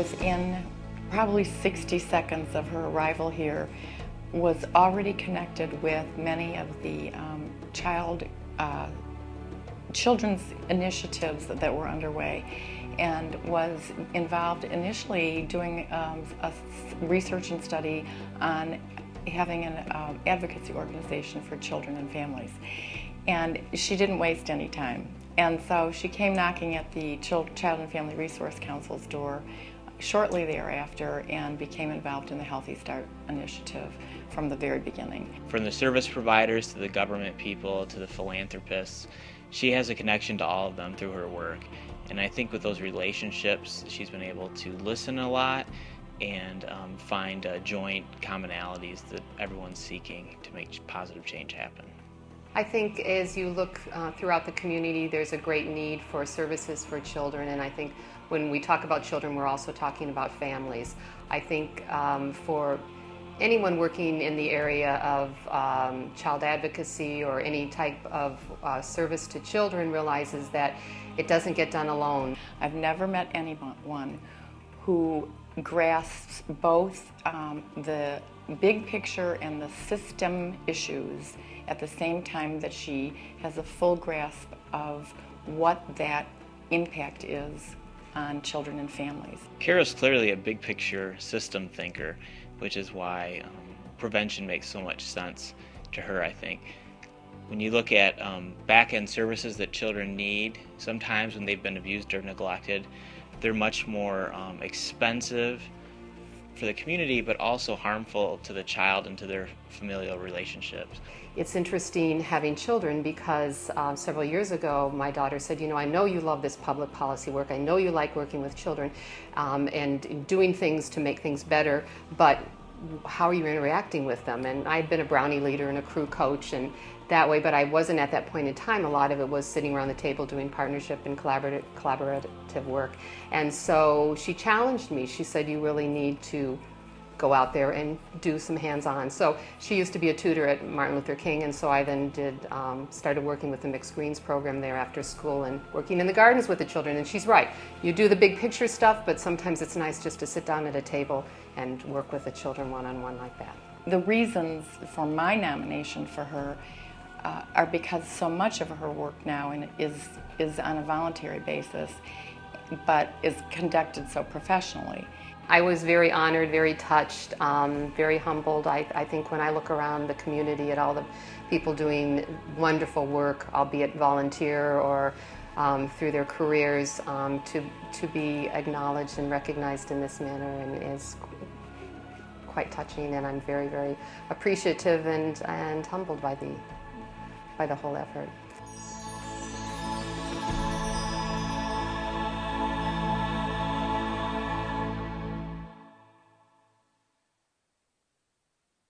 within probably 60 seconds of her arrival here, was already connected with many of the children's initiatives that were underway, and was involved initially doing a research and study on having an advocacy organization for children and families. And she didn't waste any time. And so she came knocking at the Child and Family Resource Council's door shortly thereafter and became involved in the Healthy Start initiative from the very beginning. From the service providers to the government people to the philanthropists, she has a connection to all of them through her work. And I think with those relationships, she's been able to listen a lot and find joint commonalities that everyone's seeking to make positive change happen. I think as you look throughout the community, there's a great need for services for children, and I think when we talk about children, we're also talking about families. I think for anyone working in the area of child advocacy or any type of service to children realizes that it doesn't get done alone. I've never met anyone who grasps both the big picture and the system issues at the same time that she has a full grasp of what that impact is on children and families. Carol's clearly a big picture system thinker, which is why prevention makes so much sense to her, I think. When you look at back-end services that children need, sometimes when they've been abused or neglected, they're much more expensive for the community, but also harmful to the child and to their familial relationships. It's interesting having children because several years ago my daughter said, you know, I know you love this public policy work, I know you like working with children and doing things to make things better, but how are you interacting with them? And I'd been a Brownie leader and a crew coach and that way, but I wasn't at that point in time. A lot of it was sitting around the table doing partnership and collaborative work. And so she challenged me. She said, you really need to go out there and do some hands-on. So she used to be a tutor at Martin Luther King, and so I then started working with the Mixed Greens program there after school and working in the gardens with the children. And she's right, you do the big picture stuff, but sometimes it's nice just to sit down at a table and work with the children one-on-one like that. The reasons for my nomination for her are because so much of her work now is on a voluntary basis, but is conducted so professionally. I was very honored, very touched, very humbled. I think when I look around the community at all the people doing wonderful work, albeit volunteer or through their careers, to be acknowledged and recognized in this manner and is quite touching, and I'm very, very appreciative and humbled by the whole effort.